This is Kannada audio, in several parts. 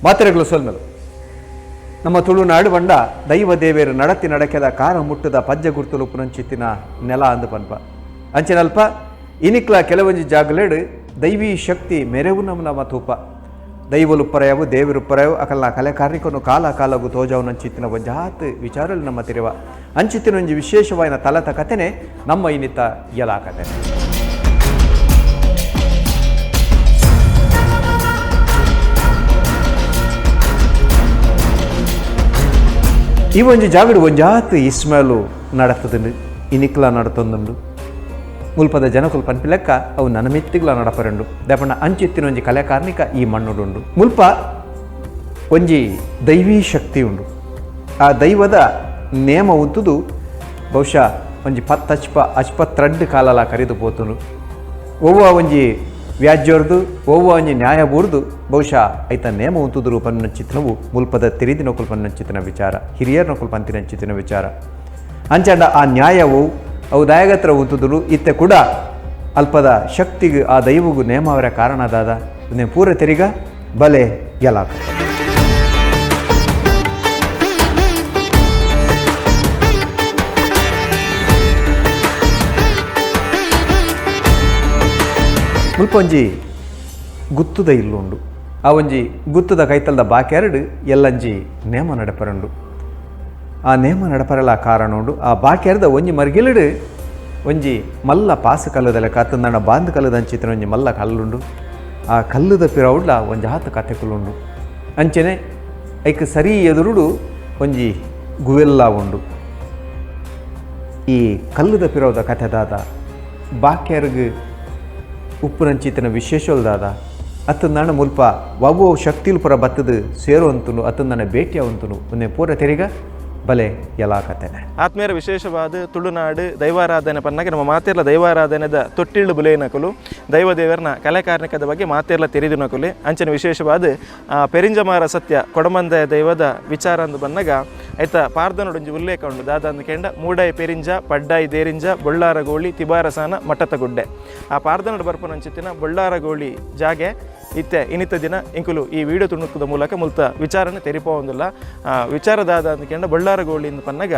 ಮಾತ್ರೆಗಳು ಸೊಲ್ಮೆಲು ನಮ್ಮ ತುಳುನಾಡು ಬಂಡ ದೈವ ದೇವೇರು ನಡತಿ ನಡಕೆದ ಕಾರ ಮುಟ್ಟದ ಪಜ್ಜ ಗುರ್ತಲು ಪುನಂಚಿತ್ತಿನ ನೆಲ ಅಂದು ಪನ್ಪ ಅಂಚಿನಲ್ಪ ಇನಿಕ್ಲ ಕೆಲವೊಂಜಿ ಜಾಗಲೇಡು ದೈವೀ ಶಕ್ತಿ ಮೆರೆವು ನಮ್ಮ ತೂಪ ದೈವಲು ಪರಯವು ದೇವರು ಪರಯವು ಅಕಲ್ನ ಕಲೆ ಕಾರ್ಯಕ್ರಮ ಕಾಲ ಕಾಲಗು ತೋಜಾವು ಅಂಚಿತ್ತಿನ ಒಂಜಾತ್ ವಿಚಾರಗಳು ನಮ್ಮ ತಿರುವ ಅಂಚಿತ್ತಿನ ಒಂಜಿ ವಿಶೇಷವಾದ ತಲತ ಕಥೆನೆ ನಮ್ಮ ಇನ್ನಿತ ಯಲಾ ಕಥೆನೆ. ಈ ಒಂಜಿ ಜಾಗಡು ಒಂಜಾತ್ ಇಸ್ಮೇಲು ನಡತದುಂಡು ಇನಿಕ್ಲ ನಡತೊಂದುಂಡು ಮುಲ್ಪದ ಜನಕುಲು ಪನ್ಪಿ ಲೆಕ್ಕ ಅವು ನನ್ನ ಮೆತ್ತಿಗ್ಲ ನಡಪರೆಂಡು ದಪಣ್ಣ ಅಂಚಿತ್ತಿನ ಒಂಜಿ ಕಲೆ ಕಾರ್ಣಿಕ ಈ ಮಣ್ಣುಡುಂಡು ಮುಲ್ಪ ಒಂಜಿ ದೈವೀ ಶಕ್ತಿ ಉಂಡು. ಆ ದೈವದ ನೇಮ ಉಂತುದು ಬಹುಶಃ ಒಂಜಿ ಅಚ್ಪತ್ರಡ್ ಕಾಲಲ ಕರೆದು ಪೋತುಂಡು. ಒವ್ವ ಒಂಜಿ ವ್ಯಾಜ್ಯರ್ದು ಒವ್ವ ಒಂಜಿ ನ್ಯಾಯ ಬೂರ್ದು ಬಹುಶಃ ಐತ ನೇಮ ಉಂತುದುರು ಪನ್ನಂಚಿತ್ತಿನವು ಮುಲ್ಪದ ತಿರಿದಿ ನೊಕುಲು ಪನ್ನಂಚಿತ್ತಿನ ವಿಚಾರ ಹಿರಿಯರ್ ನೊಕುಲು ಪಂತಿನಂಚಿತ್ತಿನ ವಿಚಾರ ಅಂಚಂಡ ಆ ನ್ಯಾಯವು ಅವು ದಯಗತ್ರ ಉಂತುದುರು ಇತ್ತೆ ಕೂಡ ಅಲ್ಪದ ಶಕ್ತಿಗೆ ಆ ದೈವಗೂ ನೇಮ ಅವರ ಕಾರಣದಾದ ಪೂರ ತೆರಿಗ ಬಲೆ ಯಲಾ ಕಥೆನೆ. ಮುಲ್ಪ ಒಂಜಿ ಗುತ್ತುದ ಇಲ್ಲುಂಡು. ಆ ಒಂಜಿ ಗುತ್ತದ ಕೈತಲ್ದ ಬಾಕೆರಡು ಎಲ್ಲಂಜಿ ನೇಮ ನಡಪರಂಡು. ಆ ನೇಮ ನಡಪರಲ ಕಾರಣ ಉಂಡು. ಆ ಬಾಕೆರ್ದ ಒಂಜಿ ಮರ್ಗಿಲಡು ಒಂಜಿ ಮಲ್ಲ ಪಾಸು ಕಲ್ಲದ ಲೆಕ್ಕ ಅತ್ತಂದಣ್ಣ ಬಾಂದ್ ಕಲ್ಲದ ಅಂಚಿತ್ತಿನ ಒಂಜಿ ಮಲ್ಲ ಕಲ್ಲುಂಡು. ಆ ಕಲ್ಲುದ ಪಿರವುಡ್ಲ ಒಂಜಿ ಹಾತು ಕಥೆಕುಲುಂಡು. ಅಂಚನೆ ಐಕ್ ಸರಿ ಎದುರುಡು ಒಂಜಿ ಗುವೆಲ್ಲ ಉಂಡು. ಈ ಕಲ್ಲುದ ಪಿರವುದ ಕಥೆದಾದ ಬಾಕ್ಯರ್ಗ್ ಉಪ್ಪುನಂಚಿತ್ತಿನ ವಿಶೇಷಲ್ದಾದ ಅತ್ತಂದಣ್ಣ ಮುಲ್ಪ ವವ್ವ ಶಕ್ತಿಲ್ ಪುರ ಬತ್ತದು ಸೇರು ಅಂತನು ಅತ್ತಂದಣ್ಣ ಭೇಟಿಯ ಅಂತನು ಒಂದೇ ಪೂರ ತೆರಿಗ ಬಲೆ ಯಲಾ ಕಥೆನೆ. ಆತ್ಮೀಯರ ವಿಶೇಷವಾದ ತುಳುನಾಡು ದೈವಾರಾಧನೆ ಪನ್ನಾಗೆ ನಮ್ಮ ಮಾತೆರ್ಲ ದೈವಾರಾಧನೆದ ತೊಟ್ಟಿಳ್ಳು ಬುಲೇನಕಲು ದೈವ ದೇವರನ ಕಲೆ ಕಾರ್ಣಿಕದ ಬಗ್ಗೆ ಮಾತೆರ್ಲ ತೆರಿದಿನಕುಲೆ ಅಂಚನೆ ವಿಶೇಷವಾದ ಪೆರಿಂಜಮಾರ ಸತ್ಯ ಕೊಡಮಂದ ದೈವದ ವಿಚಾರ ಅಂದು ಬಂದಾಗ ಐತ ಪಾರ್ದನೊಡೊಂಜಿ ಉಲ್ಲೇಖ ಉಂಡು ದಾದಂದು ಕೆಂಡ ಮೂಡಾಯಿ ಪೆರಿಂಜ ಪಡ್ಡಾಯಿ ದೇರಿಂಜ ಬೊಳ್ಳಾರ ಗೋಳಿ ತಿಬಾರಸಾನ ಮಠತ ಗುಡ್ಡೆ. ಆ ಪಾರ್ದನೊಡು ಬರ್ಪನಂಚಿತ್ತಿನ ಬೊಳ್ಳಾರ ಗೋಳಿ ಜಾಗೆ ಇತ್ತೆ ಇನ್ನಿತ ದಿನ ಇಂಕುಲು ಈ ವಿಡಿಯೋ ತುಣುಕುದ ಮೂಲಕ ಮುಲ್ತ ವಿಚಾರನೆ ತೆರಿಪೋಂದಿಲ್ಲ. ವಿಚಾರದಾದ ಅಂದ್ಕೆಂಡ ಬೊಳ್ಳಾರ ಗೋಳಿಂದ ಪನ್ನಗ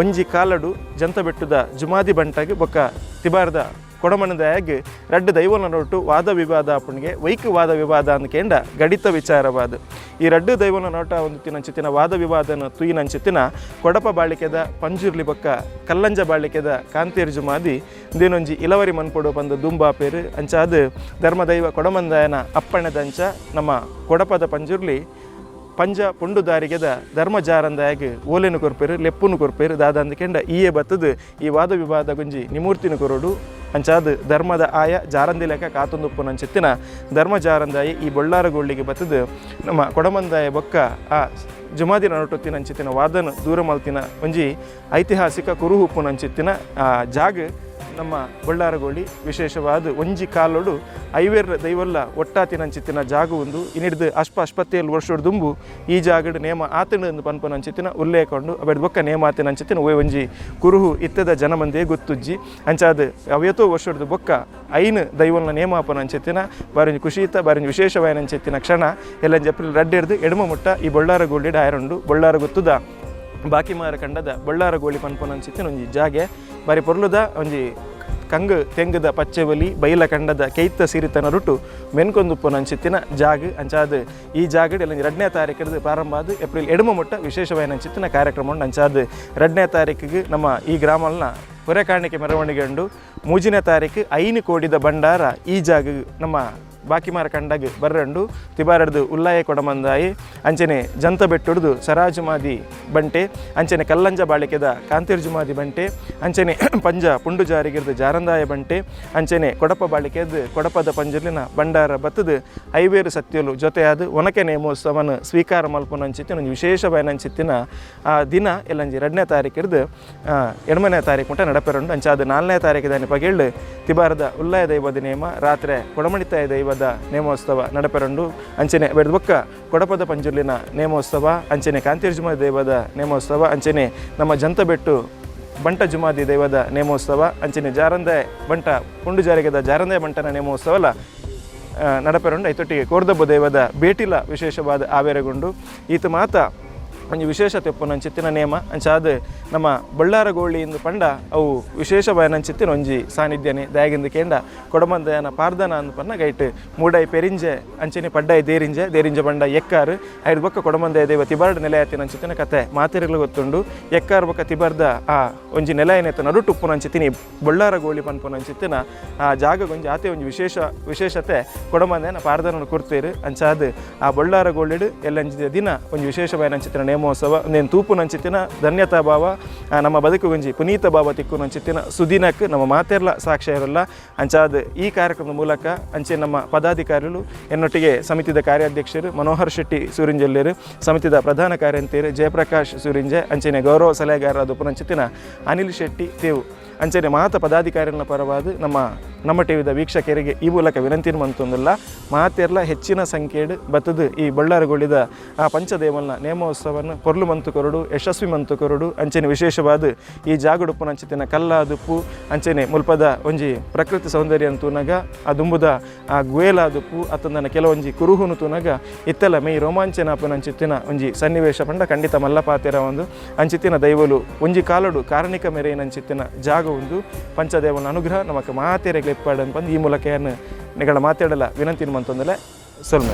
ಒಂಜಿ ಕಾಲಡು ಜಂತ ಬೆಟ್ಟದ ಜುಮಾದಿ ಬಂಟಾಗಿ ಬೊಕ್ಕ ತಿಬಾರದ ಕೊಡಮಣದಾಗಿ ರಡ್ಡು ದೈವನ ನೋಟು ವಾದ ವಿವಾದ ಅಪ್ಪನಿಗೆ ವೈಕ್ ವಾದ ವಿವಾದ ಅಂದ್ಕೆಂಡ ಗಡಿತ ವಿಚಾರವಾದ ಈ ರಡ್ಡು ದೈವನ ನೋಟ ಒಂದು ತಿನ್ನಂಚಿತ್ತಿನ ವಾದ ವಿವಾದನ ತುಯಿನಂಚಿತ್ತಿನ ಕೊಡಪ ಬಾಳಿಕೆದ ಪಂಜುರ್ಲಿ ಬೊಕ್ಕ ಕಲ್ಲಂಜ ಬಾಳಿಕೆದ ಕಾಂತೇರು ಜುಮಾದಿ ದೇನೊಂಜಿ ಇಲವರಿ ಮನ್ಪೊಡು ಬಂದ ದುಂಬಾಪೇರು ಅಂಚಾದ ಧರ್ಮದೈವ ಕೊಡಮಂದಾಯನ ಅಪ್ಪಣೆದಂಚ ನಮ್ಮ ಕೊಡಪದ ಪಂಜುರ್ಲಿ ಪಂಜ ಪುಂಡು ದಾರಿಗೆದ ಧರ್ಮ ಜಾರಂದಾಗಿ ಓಲೆನು ಕೊರ್ಪೇರು ಲೆಪ್ಪುನು ಕೊರ್ಪೇರು ದಾದಂದಕೆಂಡ ಈಯೇ ಬತ್ತದು ಈ ವಾದ ವಿವಾದ ಗುಂಜಿ ನಿಮೂರ್ತಿನ ಕೊರೋಡು ಅಂಚಾದ ಧರ್ಮದ ಆಯ ಜಾರಂದಿ ಲೆಕ್ಕ ಕಾತೊಂದುಪ್ಪು ನಂಚಿತ್ತಿನ ಧರ್ಮ ಜಾರಂದಾಯಿ ಈ ಬೊಳ್ಳಾರಗೋಳಿಗೆ ಬತ್ತದು ನಮ್ಮ ಕೊಡಮಂದಾಯ ಬೊಕ್ಕ ಆ ಜುಮಾದಿನ ನೊಟೊತ್ತಿನ ಅಂಚಿತ್ತಿನ ವಾದನ ದೂರ ಮಲ್ತಿನ ಒಂಜಿ ಐತಿಹಾಸಿಕ ಕುರುಹುಪ್ಪು ನಂಚಿತ್ತಿನ ಜಾಗ ನಮ್ಮ ಬೊಳ್ಳಾರಗೋಳಿ ವಿಶೇಷವಾದ ಒಂಜಿ ಕಾಲೋಡು ಐವೇರ್ ದೈವಲ್ಲ ಒಟ್ಟಾತಿನಂಚಿತ್ತಿನ ಜಾಗ ಒಂದು ಇನ್ನಿಡ್ದು ಅಶ್ಪತ್ತೇಳು ವರ್ಷೋಡು ದುಂಬು ಈ ಜಾಗಡು ನೇಮ ಆತಂಡು ಪನ್ಪನಂಚಿತ್ತಿನ ಉಲ್ಲೇಖಂಡು ಅವೆಡ್ ಬೊಕ್ಕ ನೇಮ ಆತಿನಂಚಿತ್ತಿನ ಒಯ್ ಒಂಜಿ ಕುರುಹು ಇತ್ತದ ಜನಮಂದಿಗೆ ಗೊತ್ತುಜ್ಜಿ ಅಂಚಾದ ಅವಯತೋ ವರ್ಷೋಡ್ದು ಬೊಕ್ಕ ಐನು ದೈವಲ್ನ ನೇಮಾಪನಂಚಿತ್ತಿನ ಬಾರಿಂಜಿ ಖುಷಿತ ಬಾರಿಂಜಿ ವಿಶೇಷವಾಯನಂಚಿತ್ತಿನ ಕ್ಷಣ ಎಲ್ಲಂಜಿ ಏಪ್ರಿಲ್ ರಡ್ಡೆಡ್ದು ಎಡಮ ಮುಟ್ಟ ಈ ಬೊಳ್ಳಾರಗೋಳಿ ಆಯರಂಡು ಬೊಳ್ಳಾರ ಗೊತ್ತುದ ಬಾಕಿ ಮಾರ ಕಂಡದ ಬೊಳ್ಳಾರ ಗೋಳಿ ಪನ್ಪನಂಚಿತ್ತಿನ ಒಂಜಿ ಜಾಗೆ ಬಾರಿ ಪೊರ್ಲುದ ಒಂಜಿ ಕಂಗು ತೆಂಗದ ಪಚ್ಚೆವಲಿ ಬೈಲ ಕಂಡದ ಕೈತ ಸಿರಿತನ ರುಟ್ಟು ಮೆನ್ಕೊಂದುಪ್ಪುನಂಚಿತ್ತಿನ ಜಾಗ ಅಂಚಾದ ಈ ಜಾಗಡ್ ಎಲ್ಲ 2ನೇ ತಾರೀಕಿಗೆ ಪ್ರಾರಂಭ ಆದ ಏಪ್ರಿಲ್ ಎಡಮ ಮುಟ್ಟ ವಿಶೇಷವಾಯನಂಚಿತ್ತಿನ ಕಾರ್ಯಕ್ರಮ ಉಂಡು ಅಂಚಾದ 2ನೇ ತಾರೀಕಿಗೆ ನಮ್ಮ ಈ ಗ್ರಾಮಲ್ನ ಹೊರೆ ಕಾಣಿಕೆ ಮೆರವಣಿಗೆ ಉಂಡು 3ನೇ ತಾರೀಕು ಐನು ಕೋಡಿದ ಭಂಡಾರ ಈ ಜಾಗ ನಮ್ಮ ಬಾಕಿಮಾರ ಕಂಡಾಗ ಬರ್ರಂಡು ತಿಬಾರಡ್ದು ಉಲ್ಲಾಯ ಕೊಡಮಂದಾಯಿ ಅಂಚನೆ ಜಂತ ಬೆಟ್ಟುಡ್ದು ಸರಾಜುಮಾದಿ ಬಂಟೆ ಅಂಚನೆ ಕಲ್ಲಂಜ ಬಾಳಿಕೆದ ಕಾಂತೇರು ಜುಮಾದಿ ಬಂಟೆ ಅಂಚನೆ ಪಂಜ ಪುಂಡು ಜಾರಿಗಿರ್ದು ಜಾರಂದಾಯ ಬಂಟೆ ಅಂಚನೆ ಕೊಡಪ ಬಾಳಿಕೆದ ಕೊಡಪದ ಪಂಜಲಿನ ಭಂಡಾರ ಬತ್ತದು ಐವೇರು ಸತ್ಯಲು ಜೊತೆಯಾದ ಒನಕೆ ನೇಮೋತ್ಸವನ ಸ್ವೀಕಾರ ಮಲ್ಪುನಂಚಿತ್ತಿನ ಒಂದು ವಿಶೇಷವಾಯನಂಚಿತ್ತಿನ ಆ ದಿನ ಎಲ್ಲಂಜಿ 2ನೇ ತಾರೀಕಿರ್ದು 8ನೇ ತಾರೀಕು ಮುಟ್ಟ ನಡಪೆರಂಡು ಅಂಚಾದ 4ನೇ ತಾರೀಕಿದಾನೆ ಪಗೆಳ್ಳು ತಿಬಾರದ ಉಲ್ಲಾಯ ದೈವದ ನೇಮ ರಾತ್ರಿ ಕೊಡಮಣಿತಾಯ ದೈವದ ನೇಮೋತ್ಸವ ನಡಪೆರಂಡು ಅಂಚನೆ ಬೆಡ್ಬೊಕ್ಕ ಕೊಡಪದ ಪಂಜುರ್ಲಿನ ನೇಮೋತ್ಸವ ಅಂಚನೆ ಕಾಂತೇರು ಜುಮಾದಿ ದೈವದ ನೇಮೋತ್ಸವ ಅಂಚನೆ ನಮ್ಮ ಜಂತಬೆಟ್ಟು ಬಂಟ ಜುಮಾದಿ ದೈವದ ನೇಮೋತ್ಸವ ಅಂಚನೆ ಜಾರಂದಾಯ ಬಂಟ ಪುಂಡು ಜಾರಿಗೆದ ಜಾರಂದಾಯ ಬಂಟನ ನೇಮೋತ್ಸವಲ ನಡಪೆರುಂಡು ಐತೊಟ್ಟಿಗೆ ಕೋರ್ದಬ್ಬ ದೈವದ ಬೇಟಿಲ ವಿಶೇಷವಾದ ಆವೇರಗೊಂಡು ಈತ ಮಾತ ಒಂಜಿ ವಿಶೇಷತೆ ಉಪ್ಪುನಂಚಿತ್ತಿನ ನೇಮ ಅಂಚಾದ ನಮ್ಮ ಬಳ್ಳಾರ ಗೋಳಿಯಿಂದ ಪಂಡ ಅವು ವಿಶೇಷವಾಯನಂಚಿತ್ತಿನ ಒಂಜಿ ಸಾನ್ನಿಧ್ಯನೆ ದಯಾಗಿಂದ ಕೇಂಡ ಕೊಡಮಂದಯನ ಪಾರ್ದನ ಅಂದು ಪನ್ನ ಗೈಟ್ ಮೂಡೈ ಪೆರಿಂಜೆ ಅಂಚನೆ ಪಡ್ಡೈ ದೇರಿಂಜೆ ಬಂಡ ಎಕ್ಕಾರು ಐದು ಬೊಕ್ಕ ಕೊಡಮಂದಯ ದೇವ ತಿಬಾರ್ಡ್ ನೆಲೆಯತ್ತಿನಂಚಿತ್ತಿನ ಕತೆ ಮಾತಿರಲು ಗೊತ್ತುಂಡು ಎಕ್ಕಾರು ಬೊಕ್ಕ ತಿಬರ್ದ ಆ ಒಂಜಿ ನೆಲೆಯನೆತ್ತ ನಡುಟು ಉಪ್ಪುನಂಚಿತ್ತಿನಿ ಬಳ್ಳಾರ ಗೋಳಿ ಪನ್ಪುನಂಚಿತ್ತಿನ ಆ ಜಾಗ ಒಂಜಿ ಆತೆ ಒಂಜಿ ವಿಶೇಷತೆ ಕೊಡಮಂದಯನ ಪಾರ್ದನ ಕುರ್ತೇರು ಅಂಚಾದ ಆ ಬಳ್ಳಾರ ಗೋಳಿಡು ಎಲ್ಲಂಜಿದ ದಿನ ಒಂಜಿ ವಿಶೇಷವಾಯನಂಚಿತ್ತಿನ ನೇಮೋತ್ಸವ ನೇನು ತೂಪು ನಂಚಿತ್ತಿನ ಧನ್ಯತಾ ಭಾವ ನಮ್ಮ ಬದುಕು ಒಂಜಿ ಪುನೀತ ಭಾವ ತಿಕ್ಕು ನಂಚಿತ್ತಿನ ಸುದಿನಕ್ಕೆ ನಮ್ಮ ಮಾತೆರ್ಲ ಸಾಕ್ಷ್ಯ ಇರಲ್ಲ ಅಂಚಾದ ಈ ಕಾರ್ಯಕ್ರಮದ ಮೂಲಕ ಅಂಚೆ ನಮ್ಮ ಪದಾಧಿಕಾರಿಗಳು ಎನ್ನೊಟ್ಟಿಗೆ ಸಮಿತಿದ ಕಾರ್ಯಾಧ್ಯಕ್ಷರು ಮನೋಹರ್ ಶೆಟ್ಟಿ ಸೂರಿಂಜೆಲ್ಲೇರು ಸಮಿತಿದ ಪ್ರಧಾನ ಕಾರ್ಯಂತೇರು ಜಯಪ್ರಕಾಶ್ ಸೂರಿಂಜೆ ಅಂಚೆನೆ ಗೌರವ ಸಲಹೆಗಾರರಾದ ಉಪನಂಚಿತ್ತಿನ ಅನಿಲ್ ಶೆಟ್ಟಿ ತೇವು ಅಂಚನೆ ಮಾತ ಪದಾಧಿಕಾರಿಗಳ ಪರವಾದ ನಮ್ಮ ಟಿವಿದ ವೀಕ್ಷಕರಿಗೆ ಈ ಮೂಲಕ ವಿನಂತಿ ಮಂತೊಂದಿಲ್ಲ ಮಾತೆರ್ಲ ಹೆಚ್ಚಿನ ಸಂಖ್ಯೆಡು ಬತ್ತದು ಈ ಬಳ್ಳಾರಗೊಳಿದ ಆ ಪಂಚದೇವಲ್ನ ನೇಮೋತ್ಸವವನ್ನು ಪೊರ್ಲು ಮಂತು ಕೊರಡು ಯಶಸ್ವಿ ಮಂತು ಕೊರಡು ಅಂಚನೆ ವಿಶೇಷವಾದ ಈ ಜಾಗಡುಪ್ಪು ನಂಚಿತ್ತಿನ ಕಲ್ಲಾದುಪ್ಪು ಅಂಚನೆ ಮುಲ್ಪದ ಒಂಜಿ ಪ್ರಕೃತಿ ಸೌಂದರ್ಯ ತೂನಗ ಆ ದುಂಬುದ ಆ ಗುಯಲಾದುಪ್ಪು ಅತ್ತಂದನ ಕೆಲವೊಂಜಿ ಕುರುಹುನು ತೂನಗ ಇತ್ತೆಲ್ಲ ಮೈ ರೋಮಾಂಚನಾಪು ನಂಚಿತ್ತಿನ ಒಂಜಿ ಸನ್ನಿವೇಶ ಪಂಡ ಖಂಡಿತ ಮಲ್ಲಪಾತೆರ ಒಂದು ಅಂಚಿತ್ತಿನ ದೈವಲು ಒಂಜಿ ಕಾಲಡು ಕಾರಣಿಕ ಮೆರೆ ನಂಚಿತ್ತಿನ ಜಾಗ ಒಂದು ಪಂಚದೇವನ ಅನುಗ್ರಹ ನಮಕ್ಕೆ ಮಾತೆರೆಗೆ ಇಪ್ಪಾಡನ್ನು ಬಂದು ಈ ಮೂಲಕ ಏನು ನಿಗಳ ಮಾತಾಡಲ್ಲ ವಿನಂತಿ ಮಂತಂದಲೆ ಸೊಲ್ಮ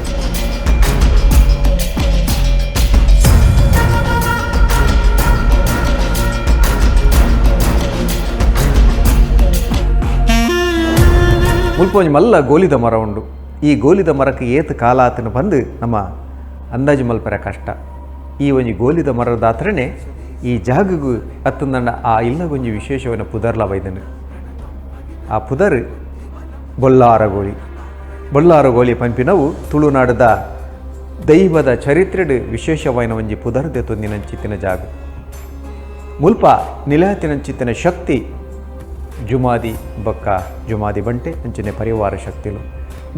ಮುಲ್ಪೊಂಜಿ ಮಲ್ಲ ಗೋಲಿದ ಮರ ಉಂಡು. ಈ ಗೋಲಿದ ಮರಕ್ಕೆ ಏತು ಕಾಲ ಆತನ ಬಂದು ನಮ್ಮ ಅಂದಾಜು ಮಲ್ಪರ ಕಷ್ಟ. ಈ ಒಂಜಿ ಗೋಲಿದ ಮರದ ಆತ್ರನೇ ಈ ಜಾಗಗೂ ಅತ್ತಂದಂಡ ಆ ಇಲ್ಲಗೊಂಜಿ ವಿಶೇಷವನ್ನ ಪುದರ್ಲ ಬೈದನು. ಆ ಪುದರ್ ಬೊಲ್ಲಾರಗೋಳಿ ಪಂಪಿನವು ತುಳುನಾಡದ ದೈವದ ಚರಿತ್ರೆಡು ವಿಶೇಷವಾಯಿನ ಒಂಜಿ ಪುದರ್ದೆ ತೊಂದಿನಂಚಿತ್ತಿನ ಜಾಗ. ಮುಲ್ಪ ನಿಲಯತಿನಂಚಿತ್ತಿನ ಶಕ್ತಿ ಜುಮಾದಿ ಬೊಕ್ಕ ಜುಮಾದಿ ಬಂಟೆ ಅಂಚನೆ ಪರಿವಾರ ಶಕ್ತಿಲು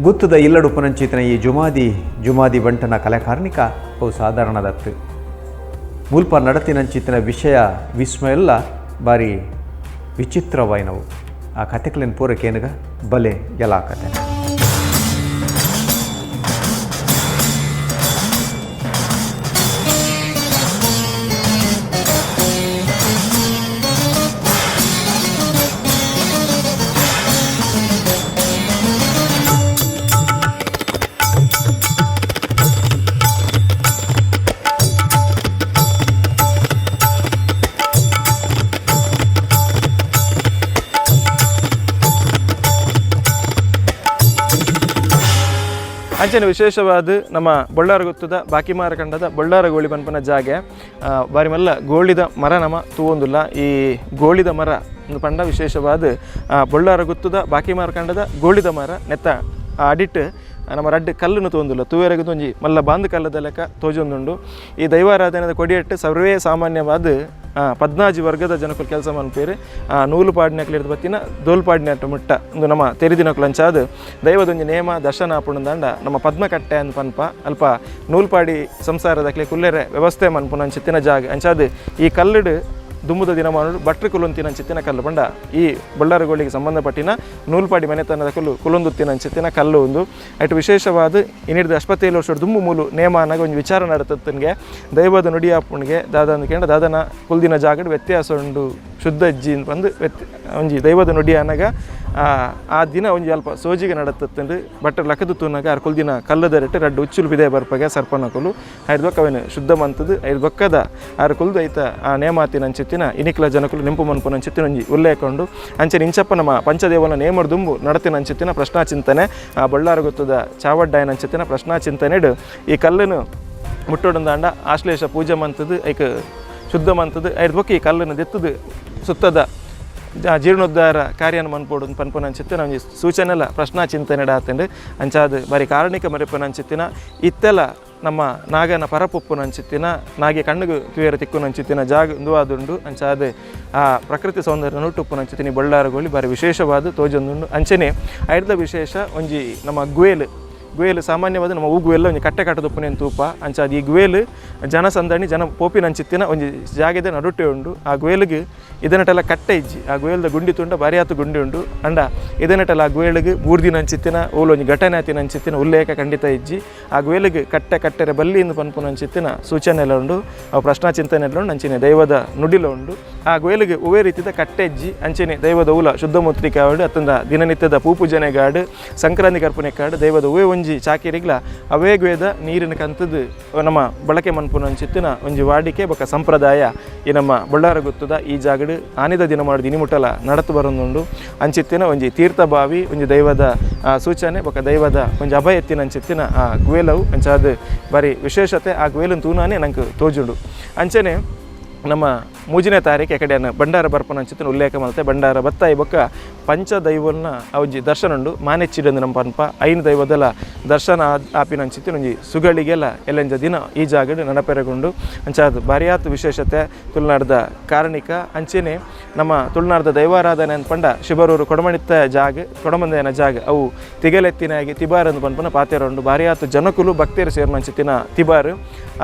ಗುತ್ತದ ಇಲ್ಲಡುಪನಂಚಿತ್ತಿನ ಈ ಜುಮಾದಿ ಬಂಟನ ಕಲೆಕಾರ್ಣಿಕ ಅವು ಸಾಧಾರಣದತ್ತು. ಮುಲ್ಪ ನಡತಿನಂಚಿತ್ತಿನ ವಿಷಯ ವಿಸ್ಮಯ ಎಲ್ಲ ಬಾರಿ ವಿಚಿತ್ರವಾಯಿನವು. ಆ ಕಥೆಗಳೇನು ಪೂರಕ್ಕೇನುಗ ಬಲೆ ಯಲಾ ಕಥೆನೆ. ಅಂಚನೆ ವಿಶೇಷವಾದ ನಮ್ಮ ಬಳ್ಳಾರ ಗೊತ್ತದ ಬಾಕಿ ಮಾರಕಂಡದ ಬಳ್ಳಾರ ಗೋಳಿ ಪನ್ಪನ ಜಾಗೆ ಬಾರಿ ಮಲ್ಲ ಗೋಳಿದ ಮರ ನಮ ತೂವೊಂದುಲ್ಲ. ಈ ಗೋಳಿದ ಮರ ಒಂದು ಪಂಡ ವಿಶೇಷವಾದ ಬಳ್ಳಾರ ಗೊತ್ತದ ಬಾಕಿ ಮಾರಕಂಡದ ಗೋಳಿದ ಮರ ನೆತ್ತ ಅಡಿಟ್ಟು ನಮ್ಮ ರಡ್ಡು ಕಲ್ಲನ್ನು ತೊಂದಿಲ್ಲ ತೂವೆರಗದು ಒಂಜಿ ಮಲ್ಲ ಬಾಂದು ಕಲ್ಲದ ಲೆಕ್ಕ ತೋಜೊಂದುಂಡು. ಈ ದೈವಾರಾಧನೆದ ಕೊಡಿಯಟ್ಟು ಸರ್ವೇ ಸಾಮಾನ್ಯವಾದ 14 ವರ್ಗದ ಜನಕ್ಕೂ ಕೆಲಸ ಮನ್ಪೇರು. ನೂಲು ಪಾಡಿನಕ್ಲಿಡ್ದು ಬತ್ತಿನ ದೋಲು ಪಾಡಿನಟ್ಟು ಮುಟ್ಟ ಒಂದು ನಮ್ಮ ತೆರಿದಿನಕ್ಲು ಅಂಚಾದ ದೈವದೊಂಜಿ ನೇಮ ದರ್ಶನ ಆಪುಣದಂಡ ನಮ್ಮ ಪದ್ಮಕಟ್ಟೆ ಅಂತ ಪನ್ಪ ಅಲ್ಪ ನೂಲ್ಪಾಡಿ ಸಂಸಾರದಕ್ಲೆ ಕುಲ್ಲೆರೆ ವ್ಯವಸ್ಥೆ ಮನ್ಪುನ ಅಂಚಿತ್ತಿನ ಜಾಗ ಅಂಚಾದ ಈ ಕಲ್ಲಡು ದುಮ್ಮುದ ದಿನ ಮಾಡೋದು ಬಟ್ರಿ ಕುಲುಂತಿನ ಚಿತ್ತಿನ ಕಲ್ಲು ಬಂಡ ಈ ಬಳ್ಳಾರಗೋಳಿಗೆ ಸಂಬಂಧಪಟ್ಟಿನ ನೂಲ್ಪಾಡಿ ಮನೆತನದ ಕುಲೊಂದುತ್ತಿನ ಚಿತ್ತಿನ ಕಲ್ಲು ಒಂದು ಅಷ್ಟು ವಿಶೇಷವಾದ ಇನ್ನಿಡ್ದು 75 ವರ್ಷ ದುಮ್ಮು ಮೂಲು ನೇಮ ಅನ್ನಗ ಒಂದು ವಿಚಾರ ನಡತತ್ತನ್ಗೆ ದೈವದ ನುಡಿಯಾಪುಣಿಗೆ ದಾದಂದು ಕೇಂದ್ರ ದಾದನ ಕುಲ್ದಿನ ಜಾಗಡ್ ವ್ಯತ್ಯಾಸ ಉಂಡು ಶುದ್ಧ ಅಜ್ಜಿ ಬಂದು ಒಂಜಿ ದೈವದ ನುಡಿ ಅನ್ನಗ ಆ ದಿನ ಒಂಜಿ ಅಲ್ಪ ಸೋಜಿಗೆ ನಡತತ್ತಂಡು ಬಟ್ಟೆ ಲಕ್ಕದು ತೂನಾಗ ಆರು ಕುಲ್ದಿನ ಕಲ್ಲದರಟ್ಟು ರಡ್ಡು ಉಚ್ಚುಲು ಬಿದೆ ಬರ್ಪಾಗೆ ಸರ್ಪನ ಕುಲು ಐದು ಬೊಕ್ಕ ಅವೇನು ಶುದ್ಧ ಮಂತದ್ದು ಐದು ಬೊಕ್ಕದ ಆರು ಕುಲ್ದು ಐತ ಆ ನೇಮಾತಿನ ಅಂಚಿತ್ತಿನ ಇನಿಕ್ಲ ಜನಕುಲು ನೆಂಪು ಮನ್ಪುನ ಅಂಚಿತ್ತಿನ ಒಂಜಿ ಉಲ್ಲೇಕೊಂಡು ಅಂಚೆ ಇಂಚಪ್ಪ ನಮ್ಮ ಪಂಚದೇವನ ನೇಮರ್ ದುಂಬು ನಡತಿನ ಅಂಚಿತ್ತಿನ ಪ್ರಶ್ನಾ ಚಿಂತನೆ ಆ ಬಳ್ಳಾರ ಗೊತ್ತದ ಚಾವಡ್ಡಾಯನ ಅಂಚಿತ್ತಿನ ಪ್ರಶ್ನಾ ಚಿಂತನೆಡು ಈ ಕಲ್ಲನ್ನು ಮುಟ್ಟೊಡಂದಾಂಡ ಆಶ್ಲೇಷ ಪೂಜೆ ಮಂತದ್ದು ಐಕ ಶುದ್ಧ ಮಂತದ್ದು ಐದು ಬೊಕ್ಕ ಈ ಕಲ್ಲನ್ನು ದೆತ್ತದು ಸುತ್ತದ ಜೀರ್ಣೋದ್ಧಾರ ಕಾರ್ಯನ ಮನ್ಪೋಡು ಪನ್ಪನ ಅಂಚಿತ್ತಿನ ಒಂಜಿ ಸೂಚನೆ ಎಲ್ಲ ಪ್ರಶ್ನಾ ಚಿಂತನೆ ಆತಂಡು ಅಂಚಾದ ಬಾರಿ ಕಾರಣಿಕ ಮರೆಪನ ಅಂಚಿತ್ತಿನ ಇತ್ತೆಲ್ಲ ನಮ್ಮ ನಾಗನ ಪರಪುಪ್ಪುನ ಅಂಚಿತ್ತಿನ ನಾಗೆ ಕಣ್ಣುಗು ಕ್ಯೂರ ತಿಕ್ಕುನ ಅಂಚಿತ್ತಿನ ಜಾಗ ದುವಾದುಂಡು ಅಂಚಾದ ಆ ಪ್ರಕೃತಿ ಸೌಂದರ್ಯ ನುಟ್ಟುಪ್ಪುನ ಅಂಚಿತ್ತಿನ ಬಳ್ಳಾರಗೋಳಿ ಬಾರಿ ವಿಶೇಷವಾದ ತೋಜೊಂದುಂಡು ಅಂಚನೆ ಐಡ್ದ ವಿಶೇಷ ಒಂಜಿ ನಮ್ಮ ಗುಯಲ್ ಗುವೇಲು ಸಾಮಾನ್ಯವಾದ ನಮ್ಮ ಗುವೆಲ್ಲ ಒಂದು ಕಟ್ಟೆ ಕಟ್ಟದೊಪ್ಪನೆ ತೂಪ ಅಂಚಾದ ಈ ಗುವೇಲು ಜನಸಂದಣಿ ಜನ ಪೋಪಿನಂಚಿತ್ತಿನ ಒಂದು ಜಾಗದ ನಡುಟೆ ಉಂಡು ಆ ಗುವೇಲಿಗೆ ಇದನ್ನಟೆಲ್ಲ ಕಟ್ಟೆ ಇಜ್ಜಿ ಆ ಗುವೇಲ್ದ ಗುಂಡಿ ತುಂಡ ಬರಿಯಾತು ಗುಂಡಿ ಉಂಡು ಅಂಡ ಇದನ್ನಟೆಲ್ಲ ಆ ಗುವೇಲಿಗೆ ಬೂರ್ದಿನಂಚಿತ್ತಿನ ಓಲು ಒಂದು ಘಟನೆ ಆತಿನಂಚಿತ್ತಿನ ಉಲ್ಲೇಖ ಖಂಡಿತ ಇಜ್ಜಿ ಆ ಗುವೇಲಿಗೆ ಕಟ್ಟೆರೆ ಬಲ್ಲಿಯಿಂದ ಪನ್ಪುನಂಚಿತ್ತಿನ ಸೂಚನೆ ಎಲ್ಲ ಉಂಡು ಅವು ಪ್ರಶ್ನಾ ಚಿಂತನೆ ಎಲ್ಲ ಉಂಡು ಅಂಚೆನೆ ದೈವದ ನುಡಿಲ ಉಂಡು ಆ ಗುವೇಲಿಗೆ ಉವೇ ರೀತಿಯ ಕಟ್ಟೆ ಇಜ್ಜಿ ಅಂಚೆನೆ ದೈವದ ಊಲ ಶುದ್ಧ ಮೂತ್ರಿಕೆ ಆಡು ಅತ್ತಂದ ದಿನನಿತ್ಯದ ಪೂಜನೆಗಾಡು ಸಂಕ್ರಾಂತಿ ಕರ್ಪಣೆಗಾಡು ದೈವದ ಉವೇ ಒಂಜಿ ಚಾಕಿರಿಗ್ಲ ಅವೇ ಗುವೇದ ನೀರಿನ ಕಂತದ್ದು ನಮ್ಮ ಬಳಕೆ ಮನ್ಪುನಂಚಿತ್ತಿನ ಒಂಜಿ ವಾಡಿಕೆ ಬೊಕ್ಕ ಸಂಪ್ರದಾಯ ಈ ನಮ್ಮ ಬಳ್ಳಾರ ಗೊತ್ತದ ಈ ಜಾಗಡು ಆನಿದ ದಿನ ಮಾಡಿದ ಇನಿಮುಟ್ಟಲ ನಡತು ಬರೋದುಂಡು ಅಂಚಿತ್ತಿನ ಒಂಜಿ ತೀರ್ಥ ಬಾವಿ ಒಂಜಿ ದೈವದ ಸೂಚನೆ ಬೊಕ್ಕ ದೈವದ ಒಂಜಿ ಅಭಯ ಎತ್ತಿನ ಅಂಚಿತ್ತಿನ ಆ ಗುವೇಲವು ಅಂಚಾದ ಬಾರಿ ವಿಶೇಷತೆ ಆ ಗುವೇಲನ್ ತೂನಾನೆ ನಂಗೆ ತೋಜುಂಡು ಅಂಚನೆ ನಮ್ಮ ಮೂಜನೇ ತಾರೀಕು ಎಕಡೆಯನ್ನು ಭಂಡಾರ ಬರ್ಪನ ಅಂಚಿತ್ತಿನ ಉಲ್ಲೇಖ ಮಾಡ್ತೆ ಭಂಡಾರ ಬತ್ತಾಯಿ ಬೊಕ್ಕ ಪಂಚದೈವನ ಒಂಜಿ ದರ್ಶನ ಉಂಡು ಮಾನೆಚ್ಚಿಡಂದು ನಮ್ಮ ಪನ್ಪ ಐನು ದೈವದಲ್ಲ ದರ್ಶನ ಆಪಿನ ಅಂಚಿತ್ತಿನ ಒಂಜಿ ಸುಗಳಿಗೆಲ್ಲ ಎಲ್ಲಂಜ ದಿನ ಈ ಜಾಗಡು ನಡಪೆರಗೊಂಡು ಅಂಚಾದ ಬಾರಿಯಾತ್ ವಿಶೇಷತೆ ತುಳುನಾಡದ ಕಾರಣಿಕ ಅಂಚೆನೆ ನಮ್ಮ ತುಳುನಾಡದ ದೈವಾರಾಧನೆ ಅಂದ್ಪಂಡ ಶಿಬರೂರು ಕೊಡಮಣಿತ್ತ ಕೊಡಮಂದೆಯನ ಜಾಗ ಅವು ತಿಗಲೆತ್ತಿನಾಗಿ ತಿಬಾರ್ ಅಂದು ಪನ್ಪನ ಪಾತೆರೊಂಡು ಬಾರಿಯಾತ್ ಜನಕುಲು ಭಕ್ತಿಯರು ಸೇರ್ನ ಅಂಚಿತ್ತಿನ ತಿಬಾರ್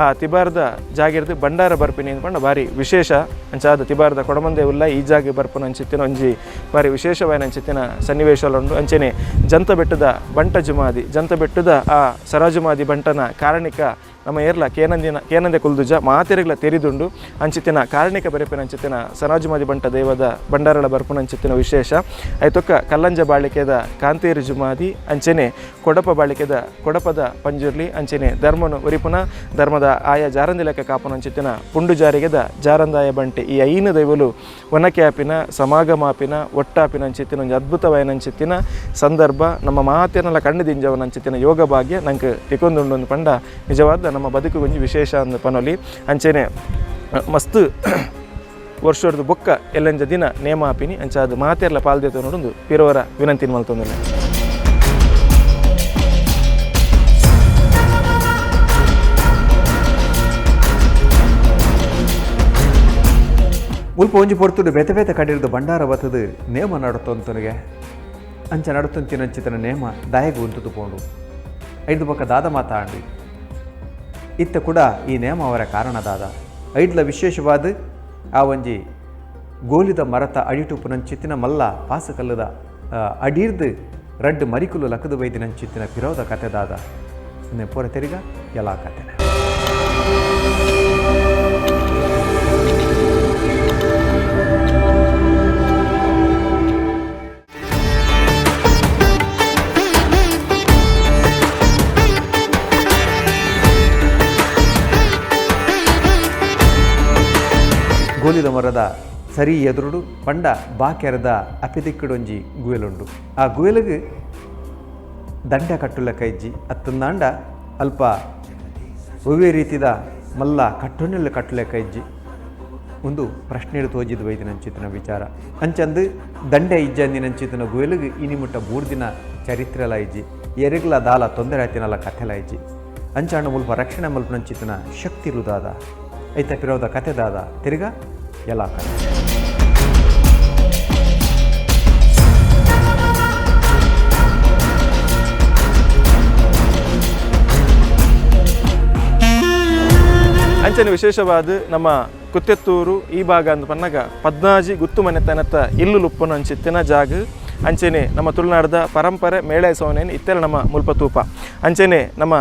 ಆ ತಿಬಾರ್ದ ಜಾಗಿರ್ದು ಭಂಡಾರ ಬರ್ಪಿನಿ ಅಂದ್ಪಂಡ ಬಾರಿ ವಿಶೇಷ ಅಂಚಾದ ತಿಬಾರ್ದ ಕೊಡಮಂದೆ ಉಲ್ಲ ಈ ಜಾಗ ಬರ್ಪನ ಅಂಚಿತ್ತಿನ ಒಂಜಿ ಬಾರಿ ವಿಶೇಷವಾದ ಅಂಚಿತ್ತಿನ ಸನ್ನಿವೇಶಲುಂಡು ಅಂಚೆನೆ ಜಂತ ಬೆಟ್ಟದ ಬಂಟ ಜುಮಾದಿ ಜಂತ ಬೆಟ್ಟದ ಆ ಸರಾಜುಮಾದಿ ಬಂಟನ ಕಾರಣಿಕ ನಮ್ಮ ಏರ್ಲ ಕೇನಂದೆ ಕುಲ್ದುಜ ಮಾತೆರೆಗ್ಲ ತೆರಿದುಂಡು ಅಂಚಿತ್ತಿನ ಕಾರಣಿಕ ಬರೆಪಿನ ಅಂಚಿತ್ತಿನ ಸರಾಜುಮಾದಿ ಬಂಟ ದೈವದ ಭಂಡಾರಳ ಬರ್ಪನ ಅಂಚಿತ್ತಿನ ವಿಶೇಷ ಐತೊಕ್ಕ ಕಲ್ಲಂಜ ಬಾಳಿಕೆದ ಕಾಂತೇರಿ ಜುಮಾದಿ ಅಂಚೆನೆ ಕೊಡಪ ಬಾಳಿಕೆದ ಕೊಡಪದ ಪಂಜುರ್ಲಿ ಅಂಚೆನೆ ಧರ್ಮನು ಒರಿಪುನ ಧರ್ಮದ ಆಯಾ ಜಾರಂದಿಲಕ ಕಾಪನ ಅಂಚಿತ್ತಿನ ಪುಂಡು ಜಾರಿಗೆದ ಜಾರಂದಾಯ ಬಂಟೆ ಈ ಐನು ದೈವಲು ಒನಕೆ ಆಪಿನ ಸಮಾಗಮಾಪಿನ ಒಟ್ಟಾಪಿನ ಅಂಚಿತ್ತಿನ ಒಂದು ಅದ್ಭುತವಾದ ಅಂಚಿತ್ತಿನ ಸಂದರ್ಭ ನಮ್ಮ ಮಾತೇನೆಲ್ಲ ಕಣ್ಣು ದಿಂಜವನ ಅಂಚಿತ್ತಿನ ಯೋಗ ಭಾಗ್ಯ ನಂಗೆ ತಿಕ್ಕೊಂದುಂಡು ಪಂಡ ನಿಜವಾದ ನಮ್ಮ ಬದುಕು ಒಂಜಿ ವಿಶೇಷ ಅಂದು ಪನೊಲಿ ಅಂಚೆನೆ ಮಸ್ತ್ ವರ್ಷದ ಬೊಕ್ಕ ಎಲ್ಲಂಜ ದಿನ ನೇಮ ಆಪಿನಿ ಅಂಚಾದ ಮಾತೆರ್ಲ ಪಾಲ್ದೇತ ನೋಡೊಂದು ಪಿರೋವರ ವಿನಂತಿ ಮಲ್ತೊಂದಿಲ್ಲ. ಮುಲ್ಪ ಒಂಜಿ ಪೊರ್ತುಡು ಬೆತೆ ಬೆತೆ ಕಡಿರ್ದು ಭಂಡಾರ ಬತ್ತದು ನೇಮ ನಡತೊಂತನಿಗೆ ಅಂಚ ನಡತೊಂತಿನಂಚಿತನ ನೇಮ ದಾಯಗು ಉಂತುದು ಪೋಂಡು ಐದು ಪಕ್ಕ ದಾದ ಮಾತಾಂಡಿ ಇತ್ತ ಕೂಡ ಈ ನೇಮ ಅವರ ಕಾರಣದಾದ ಐಡ್ಲ ವಿಶೇಷವಾದ ಆ ಒಂಜಿ ಗೋಲಿದ ಮರತ ಅಡಿಟುಪುನಂಚಿತ್ತಿನ ಮಲ್ಲ ಪಾಸಕಲ್ಲದ ಅಡೀರ್ದು ರಡ್ಡು ಮರಿಕುಲು ಲಕ್ಕದು ಬೈದಿನಂಚಿತ್ತಿನ ಪಿರೋದ ಕತೆದಾದ ಪೊರ ತೆರಿಗ ಯಲಾ ಕಥೆನೆ. ಗೋಲಿದ ಮರದ ಸರಿ ಎದುರುಡು ಪಂಡ ಬಾಕೆರದ ಅಪಿದಿಕ್ಕಡೊಂಜಿ ಗುವೆಲುಂಡು ಆ ಗುವೆಲಿಗೆ ದಂಡ ಕಟ್ಟುಲೆಕ್ಕ ಇಜ್ಜಿ ಅತ್ತಂದಾಂಡ ಅಲ್ಪ ಒವ್ವೇ ರೀತಿದ ಮಲ್ಲ ಕಟ್ಟೊನ್ನೆಲ್ಲ ಕಟ್ಟುಲೆಕ್ಕ ಇಜ್ಜಿ ಒಂದು ಪ್ರಶ್ನೆಡು ತೋಜಿದ ವೈದಿನಂಚಿತನ ವಿಚಾರ ಅಂಚಂದು ದಂಡೆ ಇಜ್ಜಂದಿನಂಚಿತನ ಗುವೆಲಿಗೆ ಇನಿಮುಟ್ಟ 3 ದಿನ ಚರಿತ್ರೆಲ ಇಜ್ಜಿ ಎರೆಗ್ಲ ದಾಲ ತೊಂದರೆ ಆಯ್ತಿನಲ್ಲ ಕಥೆಲ ಇಜ್ಜಿ ಅಂಚಾಂಡ ಮುಲ್ಪ ರಕ್ಷಣೆ ಮಲ್ಪನಂಚಿತನ ಶಕ್ತಿ ರುದಾದ ಐತ ಪಿರೋದ ಕಥೆದಾದ ತಿರ್ಗ ಯಲಾ ಕಥೆ. ಅಂಚನೆ ವಿಶೇಷವಾದ ನಮ್ಮ ಕುತ್ತೆತ್ತೂರು ಈ ಭಾಗ ಅಂದ ಪನ್ನಾಗ 14 ಗುತ್ತು ಮನೆತನತ್ತ ಇಲ್ಲು ಲುಪ್ಪನ ಅಂಚಿತ್ತಿನ ಜಾಗ ಅಂಚೆನೆ ನಮ್ಮ ತುಳುನಾಡದ ಪರಂಪರೆ ಮೇಳೆ ಸೋನೇನು ಇತ್ತೆಲ್ಲ ನಮ್ಮ ಮುಲ್ಪ ತೂಪ ಅಂಚೆನೆ ನಮ್ಮ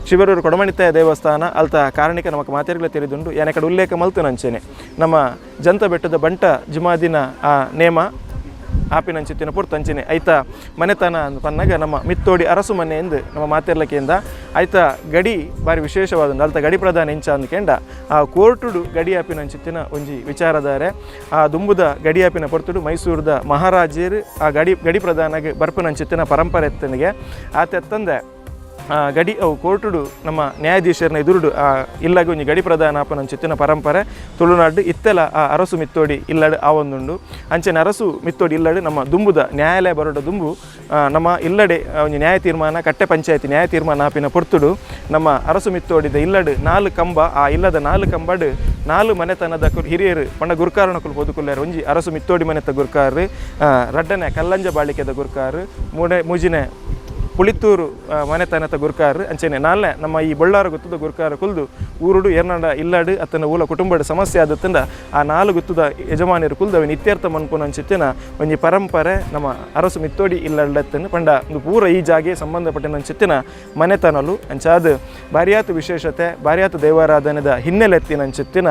ಶಿವರೂರು ಕೊಡಮಣಿತ್ತಾಯ ದೇವಸ್ಥಾನ ಅಲ್ತ ಕಾರಣಿಕ ನಮಗೆ ಮಾತೆರೆಗ್ಲ ತೆರೆದುಂಡು ಏನ ಕಡೆ ಉಲ್ಲೇಖ ಮಲ್ತು ಅಂಚೆನೆ ನಮ್ಮ ಜಂತ ಬೆಟ್ಟದ ಬಂಟ ಜುಮಾದಿನ ಆ ನೇಮ ಆಪಿನಂಚಿತ್ತಿನ ಪುರ್ತು ಅಂಚೆನೆ ಐತ ಮನೆತನ ಅಂದು ಪನ್ನಾಗ ನಮ್ಮ ಮಿತ್ತೋಡಿ ಅರಸು ಮನೆ ಎಂದು ನಮ್ಮ ಮಾತೆರ್ಲಕೆಯಿಂದ ಐತ ಗಡಿ ಬಾರಿ ವಿಶೇಷವಾದ ಅಲ್ತ ಗಡಿ ಪ್ರಧಾನ ಎಂಚ ಅಂದ್ಕೆಂಡ ಆ ಕೋರ್ಟುಡು ಗಡಿ ಆಪಿನಂಚಿತ್ತಿನ ಒಂಜಿ ವಿಚಾರದಾರೆ ಆ ದುಂಬುದ ಗಡಿ ಆಪಿನ ಪೊರ್ತುಡು ಮೈಸೂರದ ಮಹಾರಾಜರು ಆ ಗಡಿ ಪ್ರಧಾನಗೆ ಬರ್ಪನಂಚಿತ್ತಿನ ಪರಂಪರೆ ಎತ್ತನಿಗೆ ಆತೆತ್ತಂದೆ ಗಡಿ ಅವು ಕೋರ್ಟುಡು ನಮ್ಮ ನ್ಯಾಯಾಧೀಶರನ್ನ ಎದುರುಡು ಇಲ್ಲಾಗ ಒಂಜಿ ಗಡಿ ಪ್ರಧಾನ ಆಪನ ಚಿತ್ತಿನ ಪರಂಪರೆ ತುಳುನಾಡು ಇತ್ತೆಲ ಆ ಅರಸು ಮಿತ್ತೋಡಿ ಇಲ್ಲಡು ಆ ಒಂದುಂಡು ಅಂಚೆನ ಅರಸು ಮಿತ್ತೋಡಿ ಇಲ್ಲಡು ನಮ್ಮ ದುಂಬುದ ನ್ಯಾಯಾಲಯ ಬರೋಡ ದುಂಬು ನಮ್ಮ ಇಲ್ಲಡೆ ಒಂಜಿ ನ್ಯಾಯ ತೀರ್ಮಾನ ಕಟ್ಟೆ ಪಂಚಾಯತಿ ನ್ಯಾಯ ತೀರ್ಮಾನ ಆಪಿನ ಪೊರ್ತುಡು ನಮ್ಮ ಅರಸು ಮಿತ್ತೋಡಿದ ಇಲ್ಲಡು 4 ಕಂಬ ಆ ಇಲ್ಲದ 4 ಕಂಬಡು 4 ಮನೆತನದ ಹಿರಿಯರು ಪಂಡ ಗುರ್ಕಾರನಕುಲು ಬದುಕುಲ್ಲಾರು ಒಂಜಿ ಅರಸು ಮಿತ್ತೋಡಿ ಮನೆತ ಗುರ್ಕಾರು ರಡ್ಡನೆ ಕಲ್ಲಂಜ ಬಾಳಿಕೆದ ಗುರ್ಕಾರು ಮೂಜಿನೆ ಪುಳಿತ್ತೂರು ಮನೆತನದ ಗುರ್ಕಾರ್ ಅಂಚನೆ ನಾಳೆ ನಮ್ಮ ಈ ಬಳ್ಳಾರ ಗುತ್ತದ ಗುರ್ಕಾರ ಕುಲ್ದು ಊರುಡು ಎರ್ನಾಡ ಇಲ್ಲಾಡು ಅತ್ತನ ಊಲ ಕುಟುಂಬದ ಸಮಸ್ಯೆ ಆದತ್ತಂದ ಆ 4 ಗುತ್ತದ ಯಜಮಾನಿರು ಕುಲ್ದು ಅವಿನ ಇತ್ಯರ್ಥ ಮನ್ಪುನ ಅಂಚಿತ್ತಿನ ಒಂಜಿ ಪರಂಪರೆ ನಮ್ಮ ಅರಸು ಮಿತ್ತೋಡಿ ಇಲ್ಲತ್ತನ್ನು ಪಂಡ ಒಂದು ಪೂರ ಈ ಜಾಗೆ ಸಂಬಂಧಪಟ್ಟಿನ ಅಂಚಿತ್ತಿನ ಮನೆತನಲು ಅಂಚಾದ ಬಾರಿಯಾತ ವಿಶೇಷತೆ ಬಾರಿಯಾತ ದೈವಾರಾಧನೆದ ಹಿನ್ನೆಲೆ ಎತ್ತಿನ ಅಂಚಿತ್ತಿನ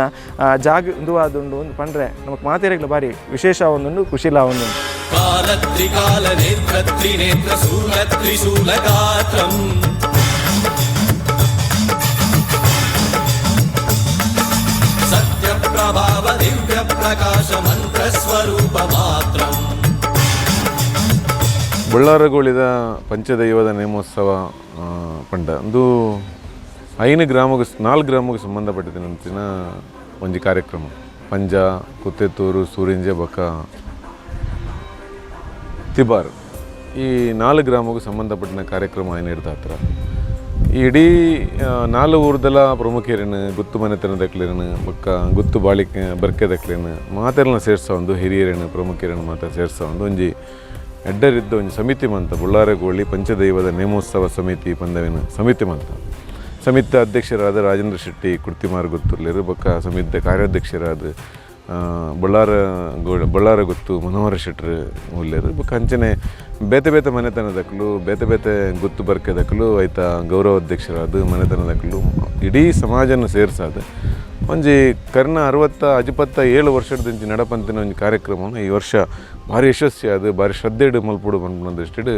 ಜಾಗ ಉಂದುವಾದುಂಡು ಒಂದು ಪಂಡ್ರೆ ನಮಗೆ ಮಾತೆರೆಗ್ಲ ಬಾರಿ ವಿಶೇಷ ಒಂದುಂಡು ಕುಶಿಲ ಒಂದುಂಡು ಕಾಲತ್ರಿಕಾಲ ನೇತ್ರ ತ್ರಿನೇತ್ರ ಶೂಲಗಾತ್ರಂ ಸತ್ಯ ಪ್ರಭಾವ ದಿವ್ಯ ಪ್ರಕಾಶ ಮಂತ್ರ ಸ್ವರೂಪ ಮಾತ್ರಂ. ಬಳ್ಳಾರಗೋಳಿದ ಪಂಚದೈವದ ನೇಮೋತ್ಸವ ಪಂಡ ಒಂದು 4 ಗ್ರಾಮಕ್ಕೆ ಸಂಬಂಧಪಟ್ಟಿನ ಒಂಜಿ ಕಾರ್ಯಕ್ರಮ ಪಂಜ ಕುತ್ತೆತ್ತೂರು ಸೂರಿಂಜೆ ಬೊಕ್ಕ ತಿಬಾರ್ ಈ 4 ಗ್ರಾಮಕ್ಕೆ ಸಂಬಂಧಪಟ್ಟಿನ ಕಾರ್ಯಕ್ರಮ ಏನು ಇರ್ತ ಹತ್ರ ಇಡೀ 4 ಊರ್ದೆಲ್ಲ ಪ್ರಮುಖರೇನು ಗುತ್ತು ಮನೆತನದಕ್ಲೇನು ಬೊಕ್ಕ ಗುತ್ತು ಬಾಳಿಕೆ ಬರ್ಕೆದಕ್ಲೇನು ಮಾತೆಲ್ಲ ಸೇರ್ಸ ಒಂದು ಹಿರಿಯರೇನು ಪ್ರಮುಖರೇನು ಮಾತ ಸೇರ್ಸ ಒಂದು ಒಂಜಿ ಎಡ್ಡರಿದ್ದ ಒಂದು ಸಮಿತಿ ಮಂತ ಬಳ್ಳಾರಗೋಳಿ ಪಂಚದೈವದ ನೇಮೋತ್ಸವ ಸಮಿತಿ ಪಂದವಿನ ಸಮಿತಿ ಮಂತ ಸಮಿತಿ ಅಧ್ಯಕ್ಷರಾದ ರಾಜೇಂದ್ರ ಶೆಟ್ಟಿ ಕುರ್ತಿಮಾರ್ ಗೊತ್ತುರ್ಲೇರು ಬೊಕ್ಕ ಸಮಿತಿ ಕಾರ್ಯಾಧ್ಯಕ್ಷರಾದ ಬಳ್ಳಾರ ಗೊತ್ತು ಮನೋಹರ ಶೆಟ್ರು ಉಲ್ಲೇರು ಬೊಕ್ಕ ಅಂಚನೆ ಬೇತೆ ಮನೆತನದಕ್ಕಲು ಬೇತೆ ಗುತ್ತು ಬರ್ಕೆದಕ್ಕಲು ಐತ ಗೌರವಾಧ್ಯಕ್ಷರಾದ ಮನೆತನದಕ್ಕಲು ಇಡೀ ಸಮಾಜನ ಸೇರ್ಸಾದ ಒಂಜಿ ಕರ್ನ 67 ವರ್ಷದಿಂಚಿ ನಡಪಂತಿನ ಒಂದು ಕಾರ್ಯಕ್ರಮವನ್ನು ಈ ವರ್ಷ ಭಾರಿ ಯಶಸ್ವಿ ಅದು ಭಾರಿ ಶ್ರದ್ಧೆಡು ಮಲ್ಪುಡು ಬಂದ ದೃಷ್ಟಿಡು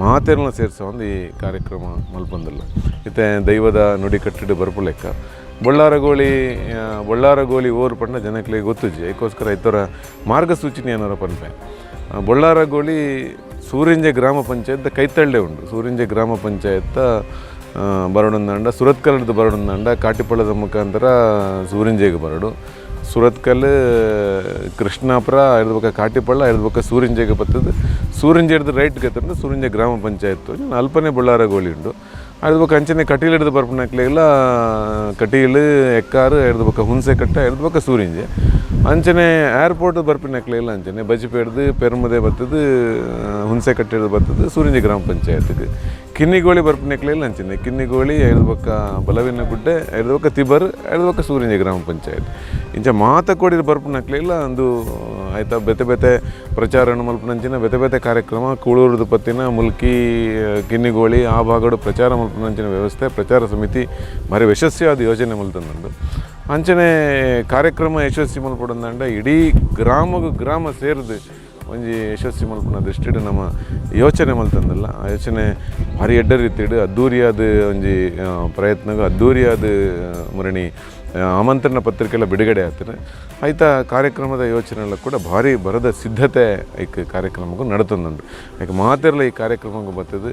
ಮಾತೆಲ್ಲ ಸೇರ್ಸ ಒಂದು ಈ ಕಾರ್ಯಕ್ರಮ ಮಲ್ಪಂದಲ್ಲ ಇತ್ತೆ ದೈವದ ನುಡಿ ಕಟ್ಟಿಡು ಬರ್ಪುಲೆಕ್ಕ ಬಳ್ಳಾರಗೋಳಿ ಓರು ಪಂಡ ಜನಕ್ಕೆ ಗೊತ್ತುಜಿ ಅದಕ್ಕೋಸ್ಕರ ಐತವರ ಮಾರ್ಗಸೂಚಿನಿ ಅನ್ನೋರ ಪನ್ಪೆ ಬಳ್ಳಾರಗೋಳಿ ಸೂರಿಂಜೆ ಗ್ರಾಮ ಪಂಚಾಯತ್ ಕೈತಳ್ಳೆ ಉಂಡು ಸೂರಿಂಜೆ ಗ್ರಾಮ ಪಂಚಾಯತ್ ಬರೋಡಂದಾಂಡ ಸುರತ್ಕಲ್ದು ಬರೋಡಂದಾಂಡ ಕಾಟಿಪಳ್ಳದ ಮುಖಾಂತರ ಸೂರಿಂಜೆಗೆ ಬರೋಡು ಸುರತ್ಕಲ್ ಕೃಷ್ಣಾಪುರ ಹಿಡ್ದು ಕಾಟಿಪಳ್ಳ ಹಿಡ್ದು ಸೂರಿಂಜೆಗೆ ಬರ್ತದೆ ಸೂರಿಂಜೆ ಹಿಡ್ದು ರೈಟ್ಗೆ ತಂದು ಸೂರಿಂಜೆ ಗ್ರಾಮ ಪಂಚಾಯತ್ ಅಲ್ಪನೆ ಬಳ್ಳಾರಗೋಳಿ ಉಂಡು ಹಿಡ್ದು ಅಂಚನೆ ಕಟೀಲು ಹಿಡ್ದು ಬರ್ಪಣಕ್ಲೆಲ್ಲ ಕಟೀಲು ಎಕ್ಕಾರು ಹಿಡ್ದು ಹುಣಸೆ ಕಟ್ಟ ಹಿಡ್ದು ಸೂರಿಂಜೆ ಅಂಚನೆ ಏರ್ಪೋರ್ಟ್ ಬರ್ಪಿನಕ್ಲೆಲ್ಲ ಅಂಚನೆ ಬಜಿಪೇಡ್ದು ಪೆರ್ಮದೆ ಬರ್ತದೆ ಹುಣಸೆ ಕಟ್ಟೆ ಹಿಡ್ದು ಬರ್ತದೆ ಸೂರಿಂಜೆ ಗ್ರಾಮ ಪಂಚಾಯತ್ಗೆ ಕಿನ್ನಿಗೋಳಿ ಬರ್ಪಿನಕ್ಲೆಲ್ಲ ಅಂಚನೆ ಕಿನ್ನಿಗೋಳಿ ಹಿಡ್ದು ಬಲವಿನ ಗುಡ್ಡೆ ಹಿಡ್ದು ತಿಬರ್ ಹಿಡ್ದು ಸೂರಿಂಜೆ ಗ್ರಾಮ ಪಂಚಾಯತ್ ಇಂಚ ಮಾತಕೋಡಿ ಬರ್ಪಿನಕ್ಲೆಲ್ಲ ಒಂದು ಆಯ್ತಾ ಬೇತೆ ಪ್ರಚಾರ ಮಲ್ಪನಂಚಿನ ಬೇತೆ ಕಾರ್ಯಕ್ರಮ ಕೂಳೂರದು ಪತ್ತಿನ ಮುಲ್ಕಿ ಕಿನ್ನಿಗೋಳಿ ಆ ಭಾಗಡು ಪ್ರಚಾರ ಮಲ್ಪನಂಚಿನ ವ್ಯವಸ್ಥೆ ಪ್ರಚಾರ ಸಮಿತಿ ಭಾರಿ ಯಶಸ್ವಿಯಾದ ಯೋಜನೆ ಮಲ್ತಂದು ಅಂಚನೆ ಕಾರ್ಯಕ್ರಮ ಯಶಸ್ವಿ ಮಲ್ಪಡಂದಂಡ ಇಡೀ ಗ್ರಾಮ ಸೇರಿದು ಒಂಜಿ ಯಶಸ್ವಿ ಮಲ್ಪನ ದೃಷ್ಟಿಡು ನಮ್ಮ ಯೋಚನೆ ಮಲ್ತಂದಲ್ಲ ಆ ಯೋಚನೆ ಭಾರಿ ಎಡ್ಡ ರೀತಿಡು ಅದ್ದೂರಿಯಾದ ಒಂಜಿ ಪ್ರಯತ್ನ ಅದ್ದೂರಿಯಾದ ಮುರಣಿ ಆಮಂತ್ರಣ ಪತ್ರಿಕೆಲ್ಲ ಬಿಡುಗಡೆ ಆಗ್ತದೆ ಆಯ್ತಾ ಕಾರ್ಯಕ್ರಮದ ಯೋಚನೆ ಕೂಡ ಭಾರಿ ಬರದ ಸಿದ್ಧತೆ ಐಕ್ ಕಾರ್ಯಕ್ರಮಕ್ಕೂ ನಡತಂದುಂಡು ಯಾಕೆ ಮಾತೆಲ್ಲ ಈ ಕಾರ್ಯಕ್ರಮಕ್ಕೆ ಬರ್ತದೆ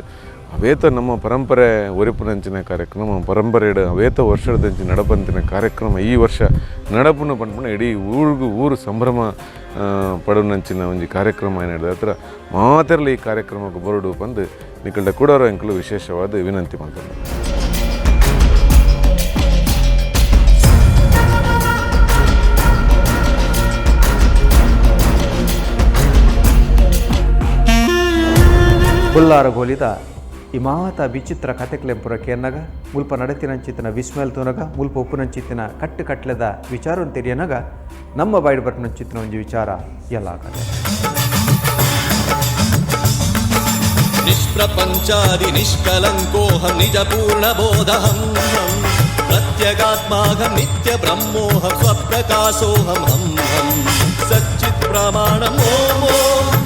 ಅವೇತ ನಮ್ಮ ಪರಂಪರೆ ಒರಿಪುನಂಚಿನ ಕಾರ್ಯಕ್ರಮ ಪರಂಪರೆಡು ಅವೇತ ವರ್ಷದಂಚಿನ ನಡಪಂತಿನ ಕಾರ್ಯಕ್ರಮ ಈ ವರ್ಷ ನಡಪುನ ಪಂಪನ ಇಡೀ ಊರು ಸಂಭ್ರಮ ಪಡುನಂಚಿನ ಒಂದು ಕಾರ್ಯಕ್ರಮ ಏನು ಹೇಳಿದ ಹತ್ರ ಮಾತೆಲ್ಲ ಈ ಕಾರ್ಯಕ್ರಮಕ್ಕೆ ಬರಡು ಬಂದು ನಿಕಲ್ಡ ಕೂಡೋರು ಅಂಕಲು ವಿಶೇಷವಾದ ವಿನಂತಿ ಮಾಡ್ತಾರೆ. ಬಳ್ಳಾರಗೋಳಿದ ಈ ಮಾತ ವಿಚಿತ್ರ ಕಥೆಕ್ಲೆಂಪುರ ಕೇರ್ನಗ ಮುಲ್ಪ ನಡತಿನಂಚಿತ್ತಿನ ವಿಸ್ಮೇಲ್ ತೂನಗ ಮುಲ್ಪ ಉಪ್ಪುನಂಚಿತ್ತಿನ ಕಟ್ಟುಕಟ್ಲೆದ ವಿಚಾರವನ್ನು ತೆರಿಯನಗ ನಮ್ಮ ಬಾಯ್ಡು ಬರ್ಪನಂಚಿತ್ತಿನ ಒಂದು ವಿಚಾರ ಯಲಾ ಕಥೆ ನಿಷ್ಪ್ರಪಂಚಾದಿ ನಿಷ್ಕಲಂಕೋಹಂ ನಿಜ ಪೂರ್ಣಬೋಧಹಂ ಪ್ರತ್ಯಗಾತ್ಮಾಹಂ ನಿತ್ಯ ಬ್ರಹ್ಮೋಹಂ ಸ್ವಪ್ರಕಾಶೋಹಂ ಹಂ ಹಂ ಸಚ್ಚಿತ್ ಪ್ರಮಾಣಂ ಓಂ ಓಂ